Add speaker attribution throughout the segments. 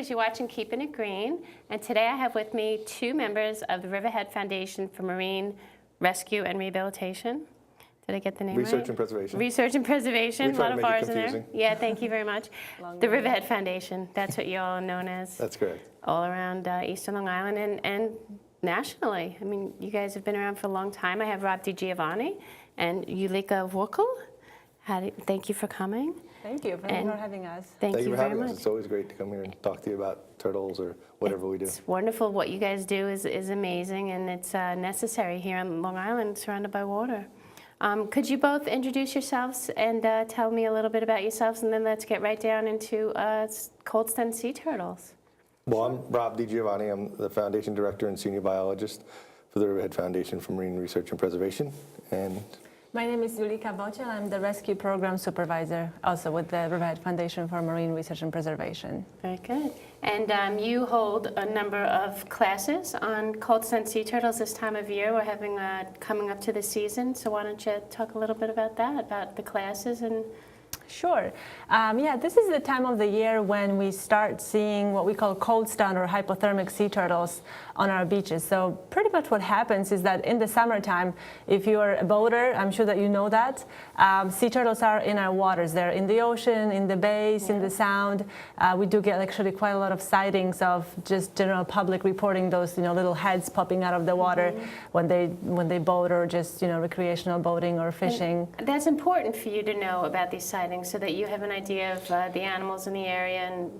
Speaker 1: Klughers. You're watching Keepin' It Green, and today I have with me two members of the Riverhead Foundation for Marine Rescue and Rehabilitation. Did I get the name right?
Speaker 2: Research and Preservation.
Speaker 1: Research and Preservation.
Speaker 2: We
Speaker 1: A
Speaker 2: try
Speaker 1: lot
Speaker 2: to
Speaker 1: of
Speaker 2: make it
Speaker 1: R's in there.
Speaker 2: confusing.
Speaker 1: Yeah, thank you very much. The Riverhead Foundation. That's what you all are known as.
Speaker 2: That's correct.
Speaker 1: All around Eastern Long Island and nationally. I mean, you guys have been around for a long time. I have Rob DiGiovanni and Yulika Vorkul. Thank you for coming.
Speaker 3: Thank you for having us.
Speaker 1: Thank you
Speaker 2: for
Speaker 1: very
Speaker 2: having
Speaker 1: much.
Speaker 2: us. It's always great to come here and talk to you about turtles or whatever we do.
Speaker 1: It's wonderful. What you guys do is amazing, and it's necessary here on Long Island, surrounded by water. Could you both introduce yourselves and tell me a little bit about yourselves, and then let's get right down into cold stun sea turtles.
Speaker 2: Well, I'm Rob DiGiovanni. I'm the Foundation Director and Senior Biologist for the Riverhead Foundation for Marine Research and Preservation. And
Speaker 3: My name is Yulika Vorkul. I'm the Rescue Program Supervisor, also with the Riverhead Foundation for Marine Research and Preservation.
Speaker 1: Very good. And you hold a number of classes on cold stun sea turtles this time of year. We're having coming up to the season, so why don't you talk a little bit about that, about the classes and.
Speaker 3: Sure. Yeah, this is the time of the year when we start seeing what we call cold stun or hypothermic sea turtles on our beaches. So pretty much what happens is that in the summertime, if you're a boater, I'm sure that you know that, sea turtles are in our waters. They're in the ocean, in the bays, in the sound. We do get actually quite a lot of sightings of just general public reporting those little heads popping out of the water when they boat or just recreational boating or fishing.
Speaker 1: And that's important for you to know about these sightings, so that you have an idea of the animals in the area and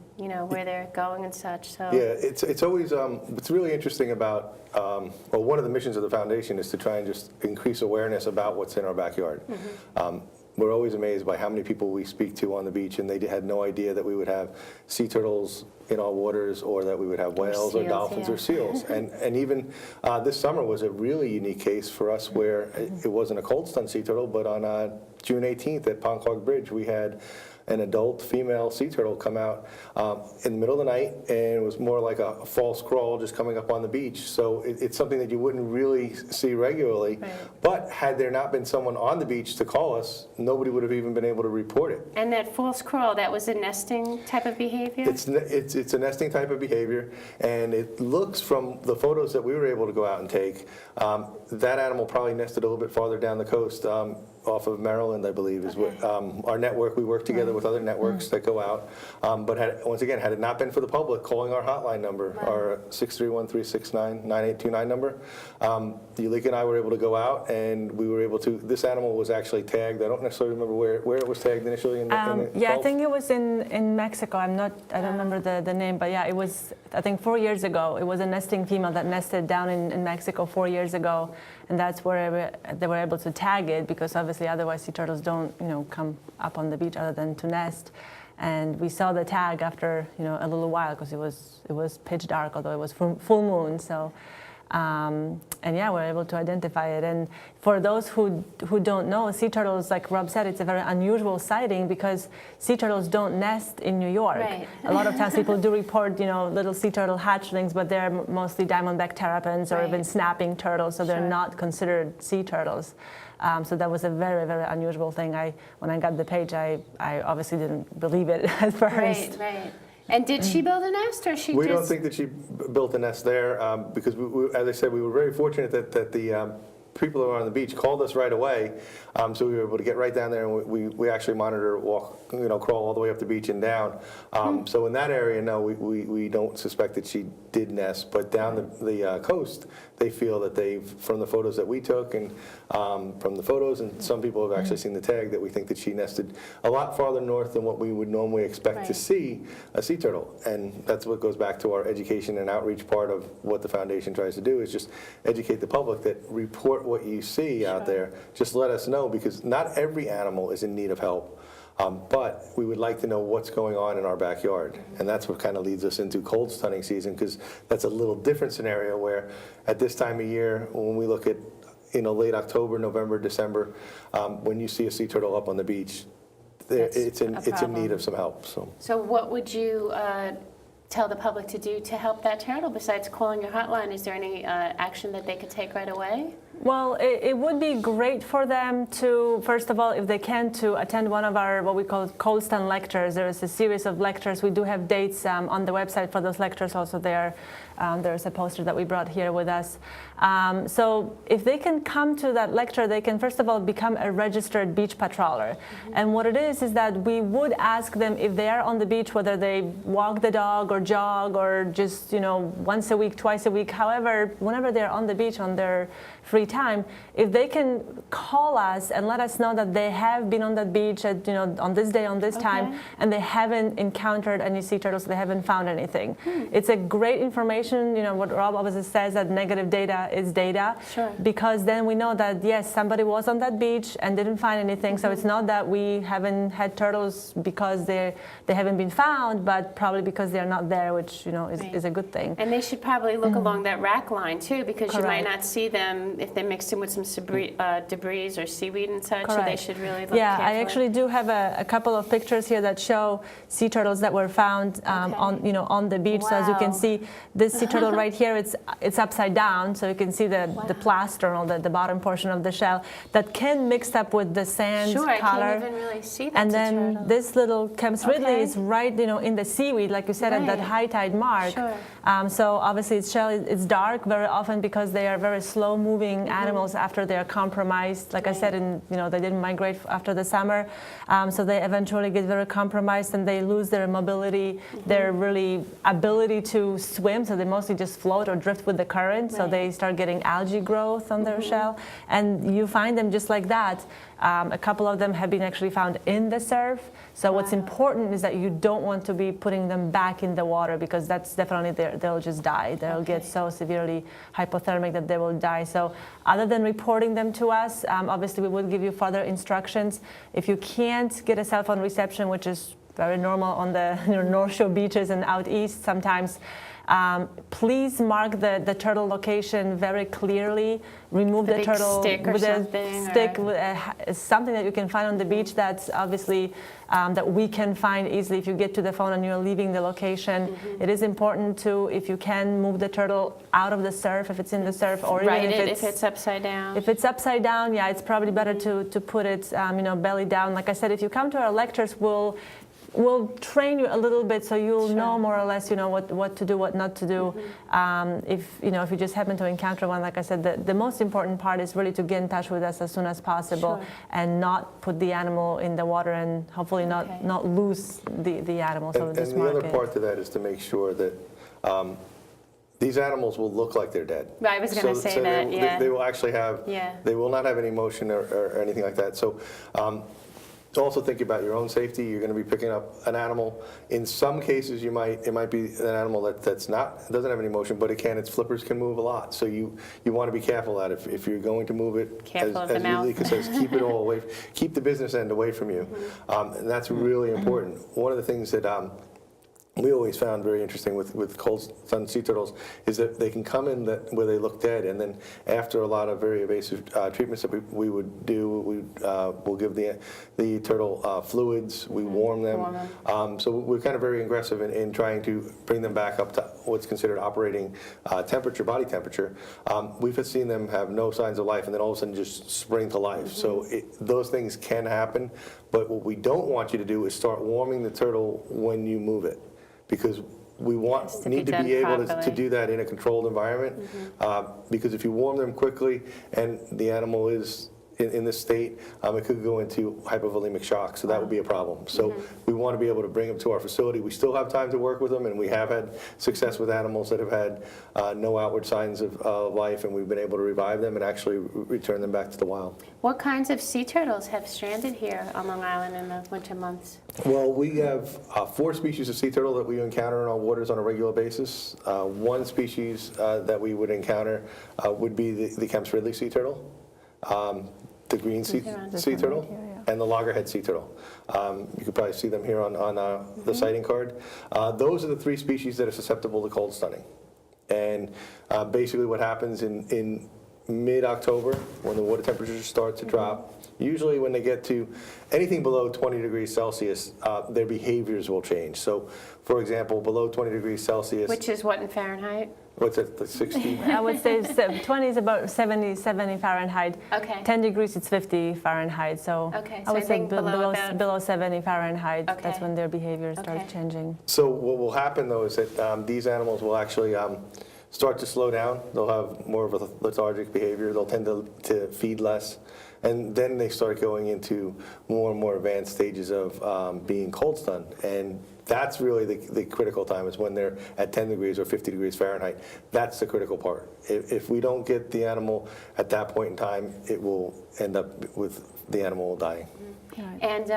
Speaker 1: where they're going and such. So
Speaker 2: yeah, it's always what's really interesting about well, one of the missions of the foundation is to try and just increase awareness about what's in our backyard. We're always amazed by how many people we speak to on the beach, and they had no idea that we would have sea turtles in our waters, or that we would have whales or dolphins or seals. And even this summer was a really unique case for us, where it wasn't a cold stun sea turtle, but on June 18th at Ponquag Bridge, we had an adult female sea turtle come out in the middle of the night, and it was more like a false crawl just coming up on the beach. So it's something that you wouldn't really see regularly.
Speaker 1: Right.
Speaker 2: But had there not been someone on the beach to call us, nobody would have even been able to report it.
Speaker 1: And that false crawl, that was a nesting type of behavior?
Speaker 2: It's a nesting type of behavior, and it looks, from the photos that we were able to go out and take, that animal probably nested a little bit farther down the coast, off of Maryland, I believe, is what our network. We work together with other networks that go out. But once again, had it not been for the public calling our hotline number, our 631-369-9829 number, Yulika and I were able to go out, and we were able to. This animal was actually tagged. I don't necessarily remember where it was tagged initially. In the
Speaker 3: yeah,
Speaker 2: Gulf.
Speaker 3: I think it was in Mexico. I don't remember the name, but yeah, it was. I think 4 years ago. It was a nesting female that nested down in Mexico 4 years ago, and that's where they were able to tag it, because obviously otherwise sea turtles don't come up on the beach other than to nest. And we saw the tag after a little while, because it was pitch dark, although it was full moon. So. And yeah, we're able to identify it. And for those who don't know, sea turtles, like Rob said, it's a very unusual sighting, because sea turtles don't nest in New York.
Speaker 1: Right.
Speaker 3: A lot of times people do report, little sea turtle hatchlings, but they're mostly diamondback terrapins or even snapping turtles, so they're not considered sea turtles. So that was a very, very unusual thing. When I got the page, I obviously didn't believe it at first.
Speaker 1: Right. And did she build a nest, or she
Speaker 2: We
Speaker 1: just?
Speaker 2: don't think that she built a nest there, because, as I said, we were very fortunate that the people who were on the beach called us right away, so we were able to get right down there, and we actually monitor, walk, crawl all the way up the beach and down. So in that area, no, we don't suspect that she did nest, but down the coast, they feel that from the photos that we took, and from the photos, and some people have actually seen the tag, that we think that she nested a lot farther north than what we would normally expect to see a sea turtle. And that's what goes back to our education and outreach part of what the foundation tries to do, is just educate the public that report what you see out there. Just let us know, because not every animal is in need of help. But we would like to know what's going on in our backyard. And that's what kind of leads us into cold stunning season, because that's a little different scenario, where at this time of year, when we look at late October, November, December, when you see a sea turtle up on the beach, it's in need of some help.
Speaker 1: So what would you tell the public to do to help that turtle besides calling your hotline? Is there any action that they could take right away?
Speaker 3: Well, it would be great for them to, first of all, if they can, to attend one of our, what we call cold stun lectures. There is a series of lectures. We do have dates on the website for those lectures also there. There's a poster that we brought here with us. So if they can come to that lecture, they can, first of all, become a registered beach patroller. And what it is that we would ask them if they are on the beach, whether they walk the dog or jog or just, once a week, twice a week, however, whenever they're on the beach on their free time, if they can call us and let us know that they have been on that beach at, on this day, on this time, and they haven't encountered any sea turtles, they haven't found anything. It's a great information, what Rob obviously says, that negative data is data.
Speaker 1: Sure.
Speaker 3: Because then we know that, yes, somebody was on that beach and didn't find anything. So it's not that we haven't had turtles because they haven't been found, but probably because they're not there, which, is a good thing.
Speaker 1: And they should probably look along that rack line too, because you might
Speaker 3: Correct.
Speaker 1: not see them if they mixed in with some debris or seaweed and such. So they
Speaker 3: Correct.
Speaker 1: should really look
Speaker 3: Yeah,
Speaker 1: carefully.
Speaker 3: I actually do have a couple of pictures here that show sea turtles that were found on the beach. So as you can
Speaker 1: Wow.
Speaker 3: see, this sea turtle right here, it's upside down, so you can see the plaster on the bottom portion of the shell that can mix up with the sand
Speaker 1: Sure, I
Speaker 3: color.
Speaker 1: can't even really see that.
Speaker 3: And then this little Kemp's Ridley
Speaker 1: Okay.
Speaker 3: is right, in the seaweed, like you said, at that
Speaker 1: Right.
Speaker 3: high tide mark.
Speaker 1: Sure.
Speaker 3: So obviously its shell is dark very often because they are very slow-moving animals after they are compromised. Like I said, they didn't migrate after the summer, so they eventually get very compromised and they lose their mobility, their really ability to swim. So they mostly just float or drift with the current. So
Speaker 1: Right.
Speaker 3: they start getting algae growth on their shell, and you find them just like that. A couple of them have been actually found in the surf. So what's important is that you don't want to be putting them back in the water, because that's definitely they'll just die. They'll get so severely hypothermic that they will die. So other than reporting them to us, obviously we will give you further instructions. If you can't get a cell phone reception, which is very normal on the North Shore beaches and out east sometimes, please mark the turtle location very clearly. Remove
Speaker 1: The
Speaker 3: the
Speaker 1: big
Speaker 3: turtle
Speaker 1: stick or
Speaker 3: with
Speaker 1: something,
Speaker 3: a stick,
Speaker 1: or-
Speaker 3: with something that you can find on the beach that's obviously that we can find easily if you get to the phone and you're leaving the location. It is important to, if you can, move the turtle out of the surf if it's in the surf, or
Speaker 1: Right,
Speaker 3: even
Speaker 1: if it's upside down.
Speaker 3: if it's upside down, yeah, it's probably better to put it, belly down. Like I said, if you come to our lectures, we'll train you a little bit so you'll know more or less, what to do, what not to do. If you just happen to encounter one, like I said, the most important part is really to get in touch with us as soon as possible and not put the animal in the water and hopefully not lose the animal. So
Speaker 2: And
Speaker 3: just
Speaker 2: the
Speaker 3: mark
Speaker 2: other
Speaker 3: it.
Speaker 2: part to that is to make sure that these animals will look like they're dead.
Speaker 1: Right, I was gonna say
Speaker 2: so
Speaker 1: that,
Speaker 2: they will actually have,
Speaker 1: Yeah.
Speaker 2: they will not have any motion or anything like that. So also think about your own safety. You're going to be picking up an animal. In some cases, it might be an animal doesn't have any motion, but its flippers can move a lot. So you want to be careful that if you're going to move it,
Speaker 1: Careful of the
Speaker 2: as
Speaker 1: mouth.
Speaker 2: Ulrika says, keep it all away, keep the business end away from you, and that's really important. One of the things that we always found very interesting with cold stun sea turtles is that they can come in where they look dead, and then after a lot of very evasive treatments that we would do, we'll give the turtle fluids, we warm them. So we're kind of very aggressive in trying to bring them back up to what's considered operating temperature, body temperature. We've seen them have no signs of life and then all of a sudden just spring to life. So those things can happen, but what we don't want you to do is start warming the turtle when you move it, because we need to be able to do that in a controlled environment, because if you warm them quickly and the animal is in this state, it could go into hypovolemic shock, so that would be a problem. So we want to be able to bring them to our facility. We still have time to work with them, and we have had success with animals that have had no outward signs of life, and we've been able to revive them and actually return them back to the wild.
Speaker 1: What kinds of sea turtles have stranded here on Long Island in the winter months?
Speaker 2: Well, we have 4 species of sea turtle that we encounter in our waters on a regular basis. One species that we would encounter would be the Kemp's Ridley sea turtle, the green sea turtle, and the loggerhead sea turtle. You could probably see them here on the sighting card. Those are the 3 species that are susceptible to cold stunning. And basically what happens in mid-October, when the water temperatures start to drop. Usually when they get to anything below 20 degrees Celsius, their behaviors will change. So, for example, below 20 degrees Celsius,
Speaker 1: Which is what in Fahrenheit?
Speaker 2: what's it, the 60?
Speaker 3: I would say 20 is about 70 Fahrenheit.
Speaker 1: Okay.
Speaker 3: 10 degrees, it's 50 Fahrenheit. So
Speaker 1: Okay,
Speaker 3: I
Speaker 1: so
Speaker 3: would
Speaker 1: I
Speaker 3: say
Speaker 1: think below about-
Speaker 3: below 70 Fahrenheit, that's
Speaker 1: Okay.
Speaker 3: when their behavior starts
Speaker 1: Okay.
Speaker 3: changing.
Speaker 2: So what will happen though is that these animals will actually start to slow down. They'll have more of a lethargic behavior. They'll tend to feed less. And then they start going into more and more advanced stages of being cold stunned. And that's really the critical time, is when they're at 10 degrees or 50 degrees Fahrenheit. That's the critical part. If we don't get the animal at that point in time, it will end up with the animal dying.
Speaker 1: And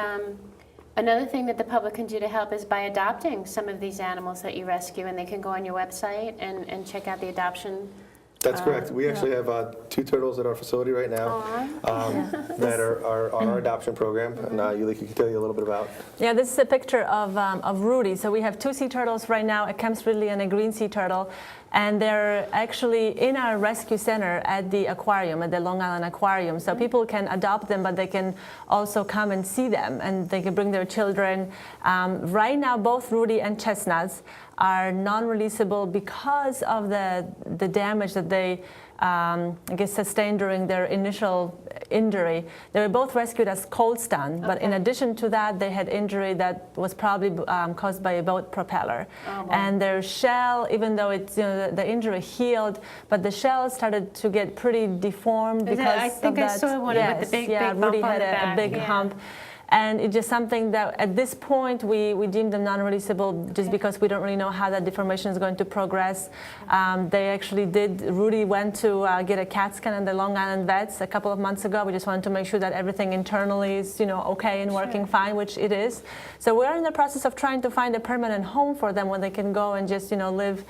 Speaker 1: another thing that the public can do to help is by adopting some of these animals that you rescue, and they can go on your website and check out the adoption.
Speaker 2: That's correct. We actually have 2 turtles at our facility right now that are on our adoption program. And Yulika can tell you a little bit about.
Speaker 3: Yeah, this is a picture of Rudy. So we have 2 sea turtles right now, a Kemp's Ridley and a green sea turtle. And they're actually in our rescue center at the aquarium, at the Long Island Aquarium. So people can adopt them, but they can also come and see them, and they can bring their children. Right now, both Rudy and Chestnuts are non-releasable because of the damage that they I guess sustained during their initial injury. They were both rescued as cold stun, but in addition to that, they had injury that was probably caused by a boat propeller. And their shell, even though it's, the injury healed, but the shell started to get pretty deformed because
Speaker 1: I think
Speaker 3: of
Speaker 1: I
Speaker 3: that.
Speaker 1: saw one
Speaker 3: Yes,
Speaker 1: with the big,
Speaker 3: yeah,
Speaker 1: big bump
Speaker 3: Rudy
Speaker 1: on
Speaker 3: had
Speaker 1: the
Speaker 3: a
Speaker 1: back.
Speaker 3: big hump. And it's just something that at this point we deem them non-releasable just because we don't really know how that deformation is going to progress. They actually Rudy went to get a CAT scan at the Long Island vets a couple of months ago. We just wanted to make sure that everything internally is okay and working fine, which it is. So we're in the process of trying to find a permanent home for them where they can go and just live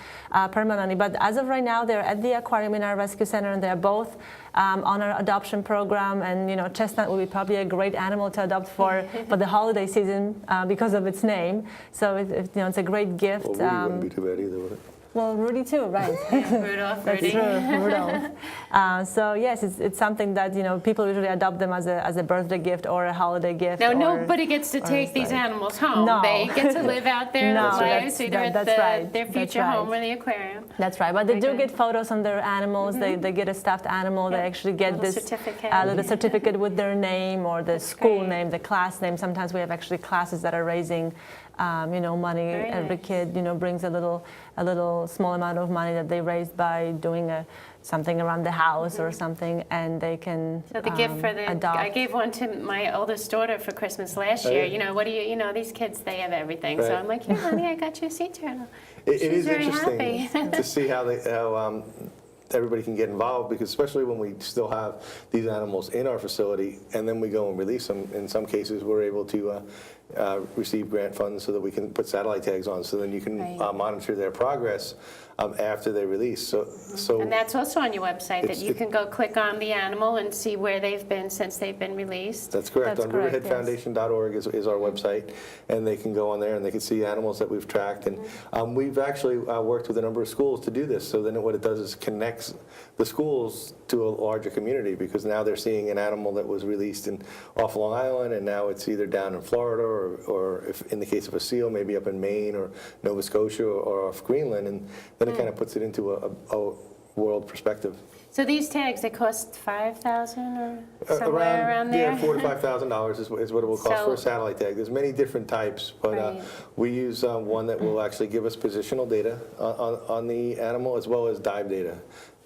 Speaker 3: permanently. But as of right now, they're at the aquarium in our rescue center, and they're both on our adoption program. And Chestnut will be probably a great animal to adopt for the holiday season because of its name. So it's a great gift.
Speaker 2: Well, Rudy wouldn't be too bad either, would it?
Speaker 3: Well, Rudy too, right?
Speaker 1: Rudolph,
Speaker 3: That's
Speaker 1: Rudy.
Speaker 3: true, Rudolph. So yes, it's something that people usually adopt them as a birthday gift or a holiday gift.
Speaker 1: Now,
Speaker 3: or,
Speaker 1: nobody gets to take these animals home.
Speaker 3: No.
Speaker 1: They get to live out their
Speaker 3: No,
Speaker 1: lives, either at
Speaker 3: that's right.
Speaker 1: their
Speaker 3: That's
Speaker 1: future
Speaker 3: right.
Speaker 1: home or the aquarium.
Speaker 3: That's right, but they do
Speaker 1: Okay.
Speaker 3: get photos on their animals. They get a stuffed animal. They actually get
Speaker 1: Little
Speaker 3: this
Speaker 1: certificate.
Speaker 3: little certificate with their name or the school
Speaker 1: great.
Speaker 3: name, the class name. Sometimes we have actually classes that are raising, money.
Speaker 1: Very
Speaker 3: Every
Speaker 1: nice.
Speaker 3: kid, brings a little small amount of money that they raised by doing something around the house or something, and they can
Speaker 1: So the gift for the,
Speaker 3: adopt.
Speaker 1: I gave one to my oldest daughter for Christmas last
Speaker 2: Oh,
Speaker 1: year.
Speaker 2: yeah.
Speaker 1: What do these kids, they have everything. So
Speaker 2: Right.
Speaker 1: I'm like, here, honey, I got you a sea turtle.
Speaker 2: It
Speaker 1: She's
Speaker 2: is
Speaker 1: very
Speaker 2: interesting
Speaker 1: happy.
Speaker 2: to see how everybody can get involved, because especially when we still have these animals in our facility and then we go and release them, in some cases we're able to receive grant funds so that we can put satellite tags on, so then you can
Speaker 1: Right.
Speaker 2: monitor their progress after they release. So
Speaker 1: And that's also on your website, that
Speaker 2: It's-
Speaker 1: you can go click on the animal and see where they've been since they've been released.
Speaker 2: that's correct.
Speaker 3: That's
Speaker 2: On
Speaker 3: correct, yes.
Speaker 2: riverheadfoundation.org is our website, and they can go on there and they can see animals that we've tracked. And we've actually worked with a number of schools to do this. So then what it does is connects the schools to a larger community, because now they're seeing an animal that was released off Long Island, and now it's either down in Florida or if in the case of a seal, maybe up in Maine or Nova Scotia or off Greenland, and then it kind of puts it into a world perspective.
Speaker 1: So these tags, they cost $5,000 or somewhere around there?
Speaker 2: Yeah, $4,000 to $5,000 is what it will cost
Speaker 1: So-
Speaker 2: for a satellite tag. There's many different types, but
Speaker 1: Right.
Speaker 2: we use one that will actually give us positional data on the animal, as well as dive data.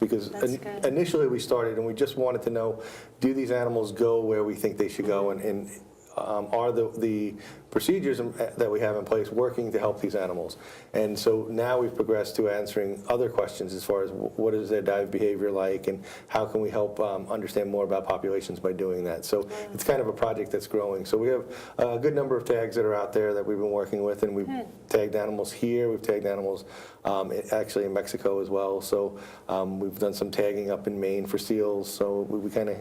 Speaker 2: Because
Speaker 1: That's good.
Speaker 2: initially we started and we just wanted to know, do these animals go where we think they should go, and are the procedures that we have in place working to help these animals? And so now we've progressed to answering other questions as far as what is their dive behavior like, and how can we help understand more about populations by doing that. So it's kind of a project that's growing. So we have a good number of tags that are out there that we've been working with, and we've tagged animals here, we've tagged animals actually in Mexico as well. So we've done some tagging up in Maine for seals, so we kind of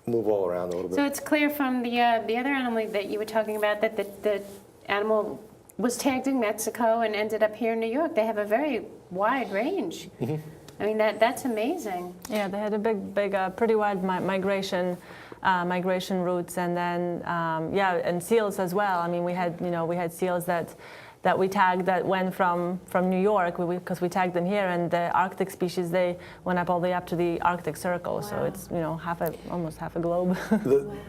Speaker 2: move all around a little bit.
Speaker 1: So it's clear from the other animal that you were talking about that the animal was tagged in Mexico and ended up here in New York. They have a very wide range. I mean, that's amazing.
Speaker 3: Yeah, they had a big, pretty wide migration routes, and then yeah, and seals as well. I mean, we had seals that we tagged that went from New York, because we tagged them here, and the Arctic species, they went up all the way up to the Arctic Circle. Wow. So it's almost half a globe.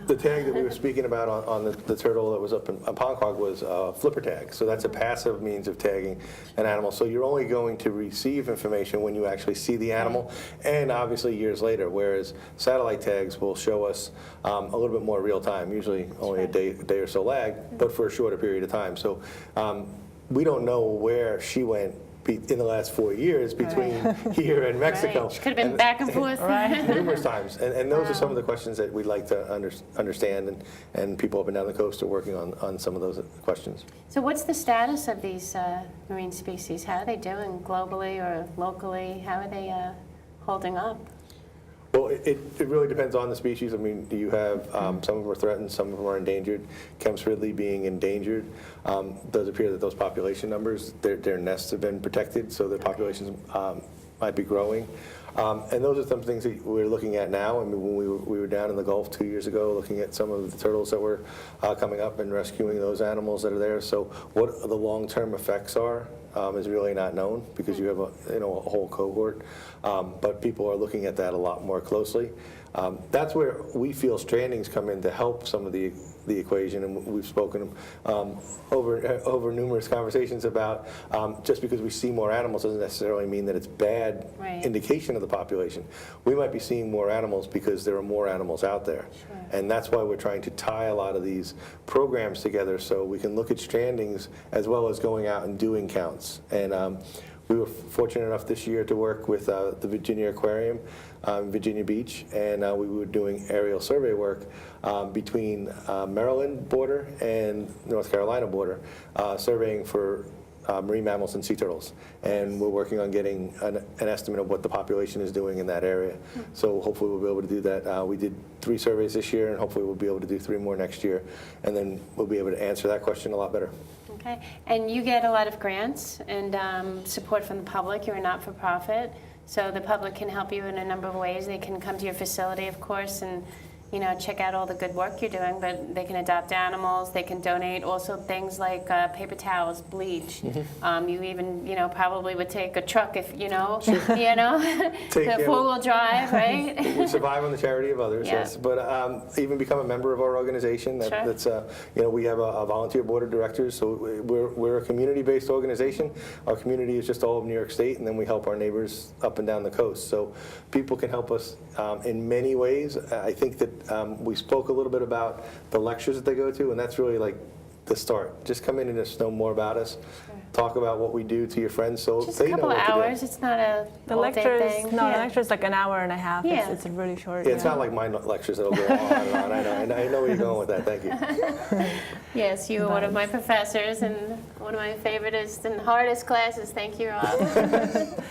Speaker 2: The tag that we were speaking about on the turtle that was up in Ponquag was flipper tag. So that's a passive means of tagging an animal. So you're only going to receive information when you actually see the animal, and obviously years later. Whereas satellite tags will show us a little bit more real time, usually only a day or so lag, but for a shorter period of time. So we don't know where she went in the last 4 years between here and Mexico.
Speaker 1: Right. She could have been back and forth.
Speaker 2: Numerous times. And those are some of the questions that we'd like to understand, and people up and down the coast are working on some of those questions.
Speaker 1: So what's the status of these marine species? How are they doing globally or locally? How are they holding up?
Speaker 2: Well, it really depends on the species. I mean, you have some of them are threatened, some of them are endangered. Kemp's Ridley being endangered, does appear that those population numbers, their nests have been protected, so their populations might be growing. And those are some things that we're looking at now. I mean, when we were down in the Gulf 2 years ago, looking at some of the turtles that were coming up and rescuing those animals that are there. So what the long-term effects are is really not known, because you have a whole cohort. But people are looking at that a lot more closely. That's where we feel strandings come in to help some of the equation, and we've spoken over numerous conversations about just because we see more animals doesn't necessarily mean that it's bad indication of the population. We might be seeing more animals because there are more animals out there. Sure. And that's why we're trying to tie a lot of these programs together so we can look at strandings as well as going out and doing counts. And we were fortunate enough this year to work with the Virginia Aquarium, Virginia Beach, and we were doing aerial survey work between Maryland border and North Carolina border, surveying for marine mammals and sea turtles. And we're working on getting an estimate of what the population is doing in that area. So hopefully we'll be able to do that. We did 3 surveys this year, and hopefully we'll be able to do 3 more next year. And then we'll be able to answer that question a lot better.
Speaker 1: Okay, and you get a lot of grants and support from the public. You're a not-for-profit, so the public can help you in a number of ways. They can come to your facility, of course, and check out all the good work you're doing, but they can adopt animals, they can donate also things like paper towels, bleach. You even, probably would take a truck if, the four-wheel drive, right?
Speaker 2: We survive on the charity of others, yes. But even become a member of our organization. That's we have a volunteer board of directors, so we're a community-based organization. Our community is just all of New York State, and then we help our neighbors up and down the coast. So people can help us in many ways. I think that we spoke a little bit about the lectures that they go to, and that's really like the start. Just come in and just know more about us. Talk about what we do to your friends, so
Speaker 1: just
Speaker 2: they know what to do.
Speaker 1: Just a couple of hours. It's not a all-day thing.
Speaker 3: No, the lecture is like an hour and a half.
Speaker 1: Yeah.
Speaker 3: It's really short.
Speaker 2: Yeah, it's not like my lectures that'll go on and on. I know where you're going with that. Thank you.
Speaker 1: Yes, you were one of my professors, and one of my favoriteest and hardest classes. Thank you, Rob.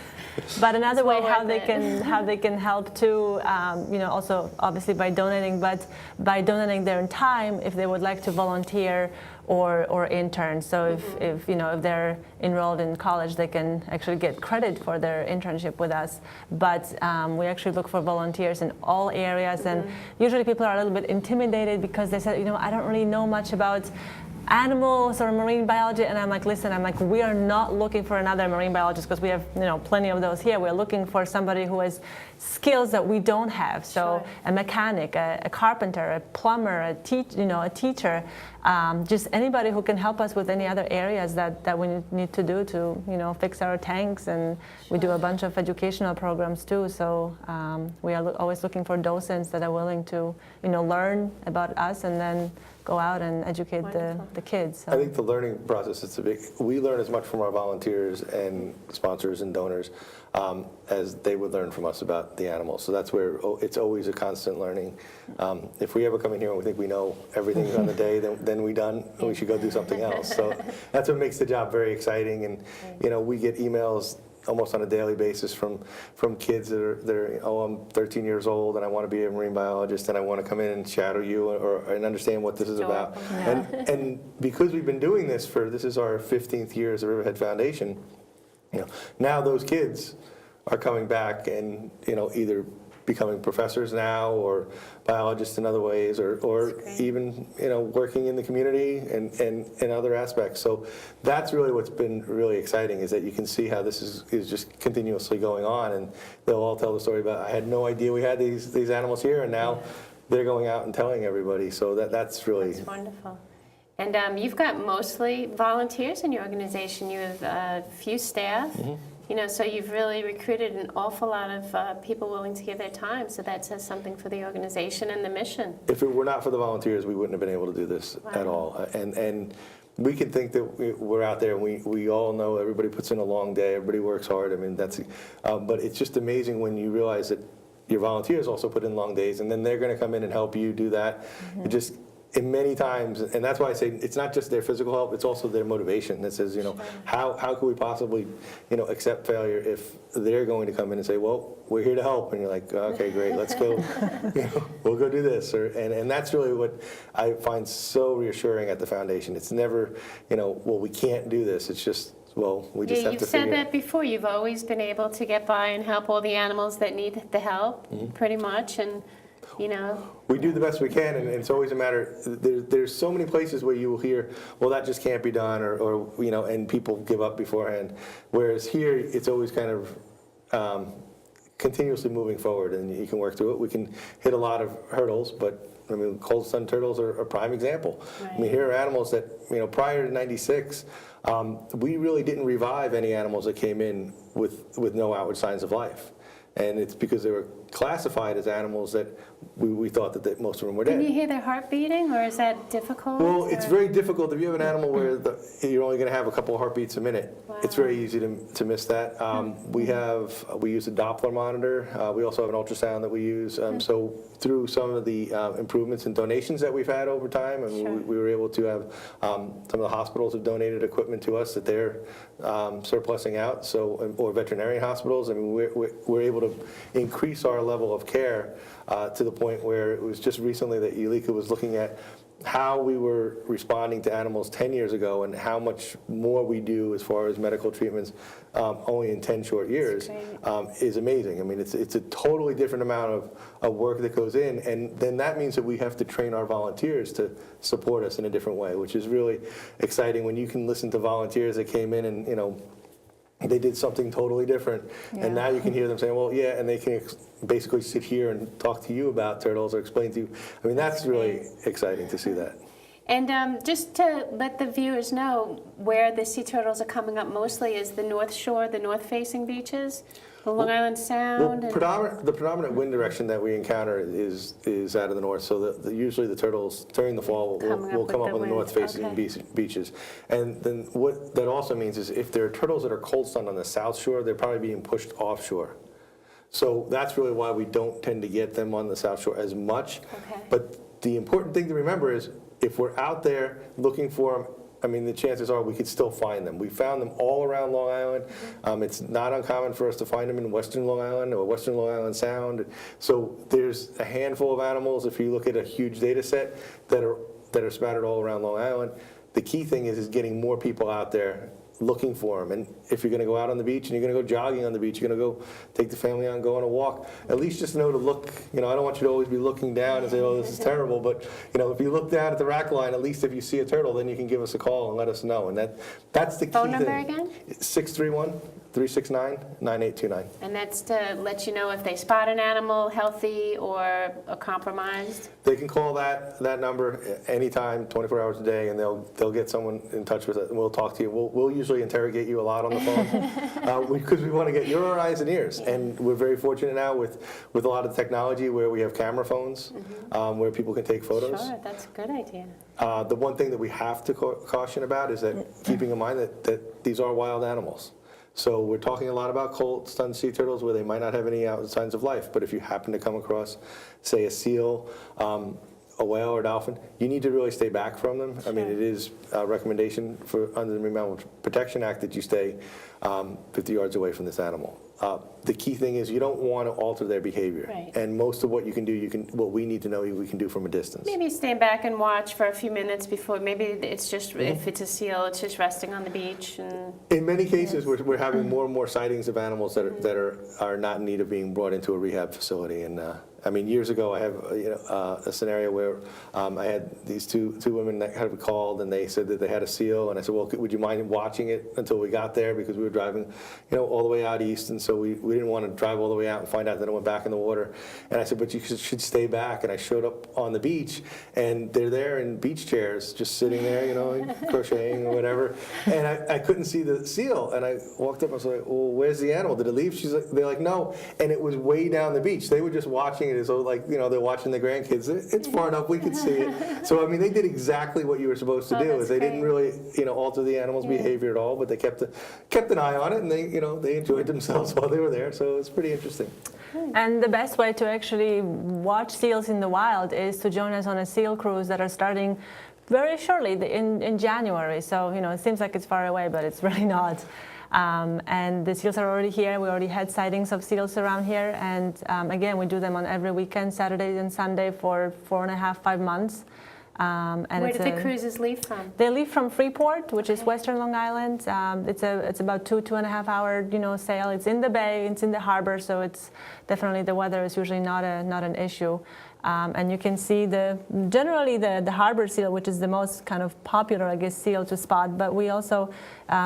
Speaker 3: But another way how they can help too, also obviously by donating, but by donating their time if they would like to volunteer or intern. So if they're enrolled in college, they can actually get credit for their internship with us. But we actually look for volunteers in all areas, and usually people are a little bit intimidated because they said, I don't really know much about animals or marine biology, and I'm like, listen, we are not looking for another marine biologist because we have plenty of those here. We're looking for somebody who has skills that we don't have. So a mechanic, a carpenter, a plumber, a teacher, just anybody who can help us with any other areas that we need to do to fix our tanks. And we do a bunch of educational programs too. So we are always looking for docents that are willing to learn about us and then go out and educate the kids. So.
Speaker 2: I think the learning process is we learn as much from our volunteers and sponsors and donors as they would learn from us about the animals. So that's where it's always a constant learning. If we ever come in here and we think we know everything on the day, then we should go do something else. So that's what makes the job very exciting. And we get emails almost on a daily basis from kids that are I'm 13 years old and I want to be a marine biologist and I want to come in and shadow you and understand what this is about. Yeah. And because we've been doing this is our 15th year as the Riverhead Foundation, now those kids are coming back and, either becoming professors now or biologists in other ways, or even, working in the community and in other aspects. So that's really what's been really exciting, is that you can see how this is just continuously going on, and they'll all tell the story about, I had no idea we had these animals here, and now they're going out and telling everybody. So that's really...
Speaker 1: That's wonderful. And you've got mostly volunteers in your organization. You have a few staff. So you've really recruited an awful lot of people willing to give their time. So that says something for the organization and the mission.
Speaker 2: If it were not for the volunteers, we wouldn't have been able to do this at all. And we can think that we're out there, and we all know everybody puts in a long day, everybody works hard. I mean, but it's just amazing when you realize that your volunteers also put in long days, and then they're going to come in and help you do that. It just... And many times, and that's why I say it's not just their physical help, it's also their motivation that says, how could we possibly, accept failure if they're going to come in and say, well, we're here to help. And you're like, okay, great, let's go, we'll go do this. And that's really what I find so reassuring at the foundation. It's never, well, we can't do this. It's just, well, we just have to figure
Speaker 1: You've said that before. You've always been able to get by and help all the animals that need the help, pretty much. And
Speaker 2: we do the best we can, and it's always a matter, there's so many places where you will hear, well, that just can't be done, or and people give up beforehand. Whereas here, it's always kind of continuously moving forward, and you can work through it. We can hit a lot of hurdles, but I mean, cold sun turtles are a prime example.
Speaker 1: Right.
Speaker 2: I mean, here are animals that, prior to '96, we really didn't revive any animals that came in with no outward signs of life. And it's because they were classified as animals that we thought that most of them were dead.
Speaker 1: Can you hear their heart beating, or is that difficult?
Speaker 2: Well, it's very difficult. If you have an animal where you're only going to have a couple of heartbeats a minute, it's very easy to miss that. We use a Doppler monitor. We also have an ultrasound that we use. So through some of the improvements and donations that we've had over time, and we were able to have some of the hospitals have donated equipment to us that they're surplusing out. So, or veterinarian hospitals. I mean, we're able to increase our level of care to the point where it was just recently that Yulika was looking at how we were responding to animals 10 years ago and how much more we do as far as medical treatments only in 10 short years is amazing. I mean, it's a totally different amount of work that goes in, and then that means that we have to train our volunteers to support us in a different way, which is really exciting when you can listen to volunteers that came in and, they did something totally different, and now you can hear them saying, well, yeah, and they can basically sit here and talk to you about turtles or explain to you. I mean, that's really exciting to see that.
Speaker 1: And just to let the viewers know, where the sea turtles are coming up mostly is the North Shore, the north-facing beaches, the Long Island Sound.
Speaker 2: Well, the predominant wind direction that we encounter is out of the north. So usually the turtles during the fall will come up on the north-facing beaches. And then what that also means is if there are turtles that are cold stunned on the South Shore, they're probably being pushed offshore. So that's really why we don't tend to get them on the South Shore as much. But the important thing to remember is if we're out there looking for them, I mean, the chances are we could still find them. We found them all around Long Island. It's not uncommon for us to find them in Western Long Island or Western Long Island Sound. So there's a handful of animals, if you look at a huge data set, that are scattered all around Long Island. The key thing is getting more people out there looking for them. And if you're going to go out on the beach and you're going to go jogging on the beach, you're going to go take the family out and go on a walk, at least just know to look. I don't want you to always be looking down and say, oh, this is terrible. But, if you look down at the rack line, at least if you see a turtle, then you can give us a call and let us know. And that's the key
Speaker 1: phone number
Speaker 2: thing.
Speaker 1: Again?
Speaker 2: 631-369-9829.
Speaker 1: And that's to let you know if they spot an animal healthy or compromised?
Speaker 2: They can call that number anytime, 24 hours a day, and they'll get someone in touch with it, and we'll talk to you. We'll usually interrogate you a lot on the phone because we want to get your eyes and ears. And we're very fortunate now with a lot of technology where we have camera phones where people can take photos.
Speaker 1: Sure, that's a good idea.
Speaker 2: The one thing that we have to caution about is that keeping in mind that these are wild animals. So we're talking a lot about cold stunned sea turtles where they might not have any signs of life, but if you happen to come across, say, a seal, a whale or dolphin, you need to really stay back from them. I mean, it is a recommendation under the Marine Mammal Protection Act that you stay 50 yards away from this animal. the key thing is you don't want to alter their behavior.
Speaker 1: Right.
Speaker 2: And most of what you can do, what we need to know, we can do from a distance.
Speaker 1: Maybe stand back and watch for a few minutes before, maybe it's just,
Speaker 2: Mm-hmm.
Speaker 1: if it's a seal, it's just resting on the beach and,
Speaker 2: In many cases, we're having more and more sightings of animals that are not in need of being brought into a rehab facility. And I mean, years ago, I have a scenario where I had these two women that had called, and they said that they had a seal, and I said, well, would you mind watching it until we got there, because we were driving, all the way out east, and so we didn't want to drive all the way out and find out that it went back in the water. And I said, but you should stay back. And I showed up on the beach, and they're there in beach chairs, just sitting there, crocheting or whatever. And I couldn't see the seal, and I walked up and I was like, well, where's the animal? Did it leave? They're like, no. And it was way down the beach. They were just watching it as though, like, they're watching the grandkids. It's far enough, we could see it. So, I mean, they did exactly what you were supposed to do.
Speaker 1: that's
Speaker 2: Is they didn't
Speaker 1: great.
Speaker 2: really, alter the animal's behavior at all, but they kept an eye on it, and they enjoyed themselves while they were there. So it's pretty interesting.
Speaker 3: And the best way to actually watch seals in the wild is to join us on a seal cruise that are starting very shortly in January. So, it seems like it's far away, but it's really not. And the seals are already here. We already had sightings of seals around here. And again, we do them on every weekend, Saturday and Sunday, for 4.5, 5 months. And
Speaker 1: where did the cruises leave from?
Speaker 3: They leave from Freeport, which is Western Long Island. It's about 2.5 hour sail. It's in the bay, it's in the harbor, so it's definitely, the weather is usually not an issue. And you can see generally the harbor seal, which is the most kind of popular, I guess, seal to spot. But we also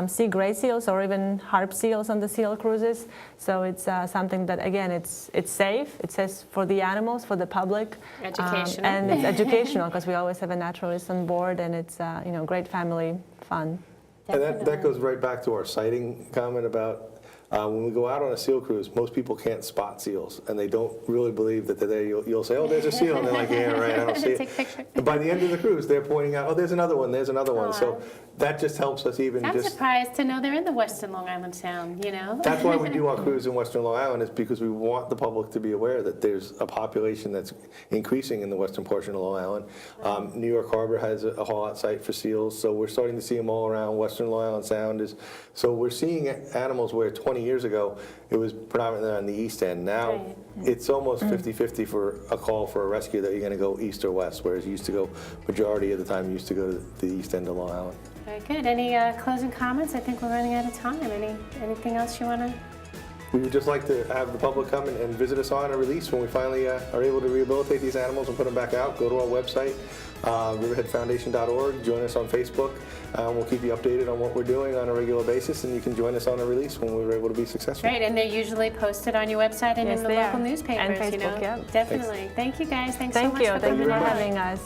Speaker 3: see gray seals or even harp seals on the seal cruises. So it's something that, again, it's safe. It says for the animals, for the public,
Speaker 1: Educational.
Speaker 3: and it's educational because we always have a naturalist on board, and it's great family fun.
Speaker 2: And that goes right back to our sighting comment about when we go out on a seal cruise, most people can't spot seals, and they don't really believe that they're there. You'll say, oh, there's a seal, and they're like, yeah, right, I don't see
Speaker 1: Take a
Speaker 2: it.
Speaker 1: picture.
Speaker 2: And by the end of the cruise, they're pointing out, oh, there's another one, there's another one. So that just helps us even
Speaker 1: I'm
Speaker 2: just...
Speaker 1: surprised to know they're in the Western Long Island Sound,
Speaker 2: That's why we do our cruise in Western Long Island, is because we want the public to be aware that there's a population that's increasing in the western portion of Long Island. New York Harbor has a haul-out site for seals, so we're starting to see them all around. Western Long Island Sound so we're seeing animals where 20 years ago it was predominantly on the east end. Now
Speaker 1: Right.
Speaker 2: it's almost 50-50 for a call for a rescue that you're going to go east or west, whereas you used to go, majority of the time, you used to go to the east end of Long Island.
Speaker 1: Very good. Any closing comments? I think we're running out of time. Anything else you want to?
Speaker 2: We would just like to have the public come and visit us on a release when we finally are able to rehabilitate these animals and put them back out. Go to our website, riverheadfoundation.org. Join us on Facebook. We'll keep you updated on what we're doing on a regular basis, and you can join us on a release when we're able to be successful.
Speaker 1: Great, and they're usually posted on your website and
Speaker 3: Yes,
Speaker 1: in the
Speaker 3: they
Speaker 1: local
Speaker 3: are.
Speaker 1: newspapers.
Speaker 3: And Facebook, yeah.
Speaker 1: Definitely. Thank you guys. Thanks so
Speaker 3: Thank
Speaker 1: much
Speaker 3: you.
Speaker 1: for
Speaker 3: Thank you
Speaker 1: coming
Speaker 3: for
Speaker 1: by.
Speaker 3: having us.